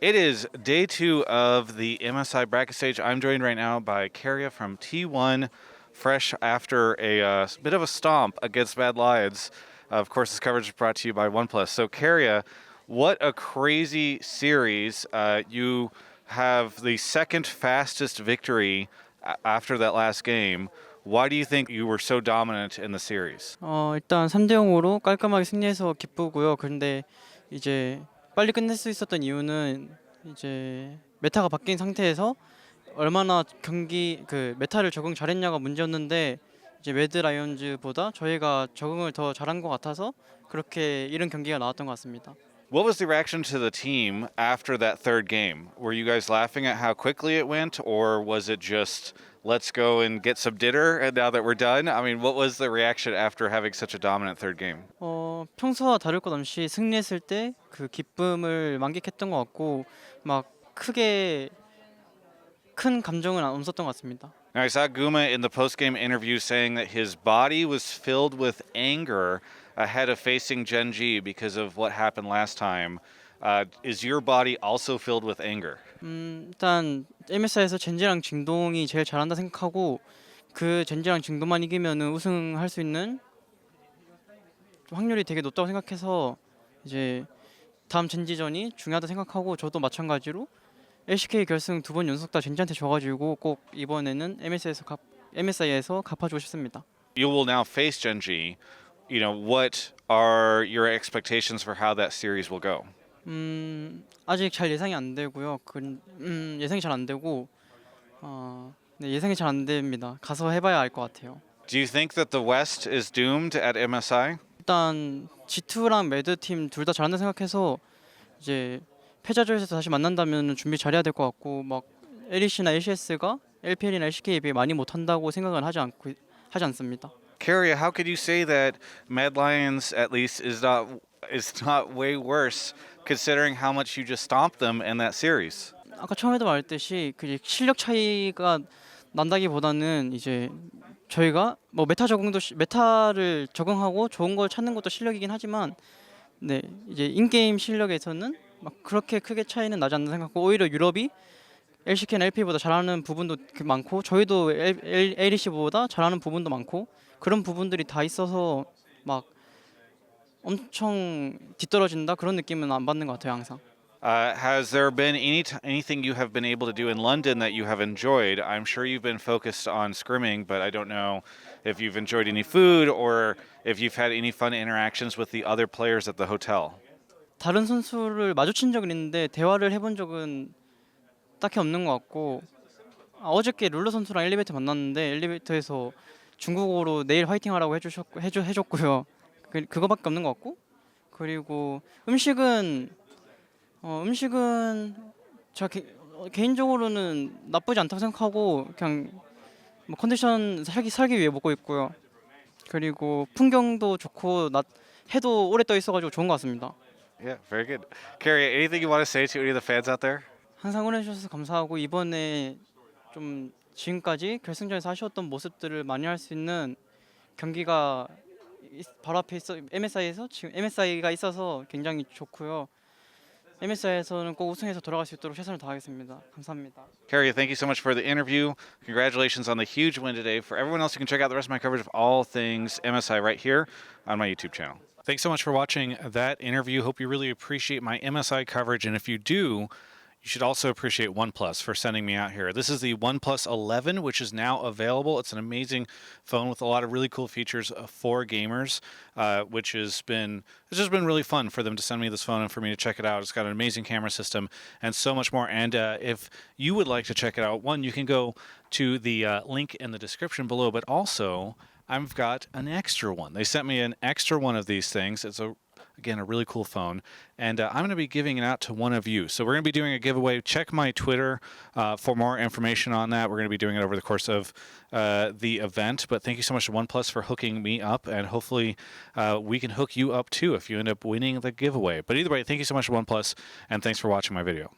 It is day 2 of the MSI bracket stage. I'm joined right now by Karia from T1, fresh after a bit of a stomp against Mad Lions. Of course, this coverage is brought to you by OnePlus. So, Karia, what a crazy series. You have the second fastest victory after that last game. Why do you think you were so dominant in the series? 일단 3대 0으로 깔끔하게 승리해서 기쁘고요. 그런데 이제 빨리 끝낼 수 있었던 이유는 이제 메타가 바뀐 상태에서 얼마나 경기 그 메타를 적응 잘했냐가 문제였는데 이제 매드 라이온즈보다 저희가 적응을 더 잘한 것 같아서 그렇게 이런 경기가 나왔던 것 같습니다. What was the reaction to the team after that third game? Were you guys laughing at how quickly it went, or was it just let's go and get some dinner and now that we're done? I mean, what was the reaction after having such a dominant third game? 평소와 다를 것 없이 승리했을 때 그 기쁨을 만끽했던 것 같고 막 크게 큰 감정은 없었던 것 같습니다. Now, I saw Guma in the post-game interview saying that his body was filled with anger ahead of facing Genji because of what happened last time. Is your body also filled with anger? 일단 MSI에서 젠지랑 징동이 제일 잘한다 생각하고 그 젠지랑 징동만 이기면은 우승할 수 있는 확률이 되게 높다고 생각해서 이제 다음 젠지전이 중요하다 생각하고 저도 마찬가지로 LCK 결승 2번 연속 다 젠지한테 져가지고 꼭 이번에는 MSI에서 갚아주고 싶습니다. You will now face Genji. What are your expectations for how that series will go? 아직 잘 예상이 안 되고요. 예상이 잘 안 되고 네, 예상이 잘 안 됩니다. 가서 해봐야 알 것 같아요. Do you think that the West is doomed at MSI? 일단 G2랑 매드 팀 둘 다 잘한다 생각해서 이제 패자조에서 다시 만난다면 준비 잘해야 될 것 같고 막 LEC나 LCS가 LPL이나 LCK에 비해 많이 못한다고 생각은 하지 않습니다. Karia, how could you say that Mad Lions at least is not way worse considering how much you just stomped them in that series? 아까 처음에도 말했듯이 그 실력 차이가 난다기보다는 이제 저희가 뭐 메타를 적응하고 좋은 걸 찾는 것도 실력이긴 하지만 네 이제 인게임 실력에서는 막 그렇게 크게 차이는 나지 않는 생각하고 오히려 유럽이 LCK나 LP보다 잘하는 부분도 많고 저희도 LEC보다 잘하는 부분도 많고 그런 부분들이 다 있어서 막 엄청 뒤떨어진다 그런 느낌은 안 받는 것 같아요 항상. Has there been anything you have been able to do in London that you have enjoyed? I'm sure you've been focused on scrimming, but I don't know if you've enjoyed any food or if you've had any fun interactions with the other players at the hotel. 다른 선수를 마주친 적은 있는데 대화를 해본 적은 딱히 없는 것 같고 어저께 룰러 선수랑 엘리베이터 만났는데 엘리베이터에서 중국어로 내일 화이팅하라고 해줬고요. 그거밖에 없는 것 같고 그리고 음식은 제가 개인적으로는 나쁘지 않다고 생각하고 그냥 뭐 컨디션 살기 위해 먹고 있고요. 그리고 풍경도 좋고 해도 오래 떠 있어가지고 좋은 것 같습니다. Yeah, very good. Carrie, anything you want to say to any of the fans out there? 항상 응원해주셔서 감사하고 이번에 좀 지금까지 결승전에서 아쉬웠던 모습들을 많이 할 수 있는 경기가 바로 앞에 있어 MSI에서 지금 MSI가 있어서 굉장히 좋고요. MSI에서는 꼭 우승해서 돌아갈 수 있도록 최선을 다하겠습니다. 감사합니다. Carrie, thank you so much for the interview. Congratulations on the huge win today. For everyone else, you can check out the rest of my coverage of all things MSI right here on my YouTube channel. Thanks so much for watching that interview. Hope you really appreciate my MSI coverage. And if you do, you should also appreciate OnePlus for sending me out here. This is the OnePlus 11, which is now available. It's an amazing phone with a lot of really cool features for gamers, which it's just been really fun for them to send me this phone and for me to check it out. It's got an amazing camera system and so much more. And if you would like to check it out, you can go to the link in the description below, but also I've got an extra one. They sent me an extra one of these things. It's again, a really cool phone. And I'm going to be giving it out to one of you. So we're going to be doing a giveaway. Check my Twitter for more information on that. We're going to be doing it over the course of the event. But thank you so much to OnePlus for hooking me up. And hopefully we can hook you up too if you end up winning the giveaway. But either way, thank you so much to OnePlus. And thanks for watching my video.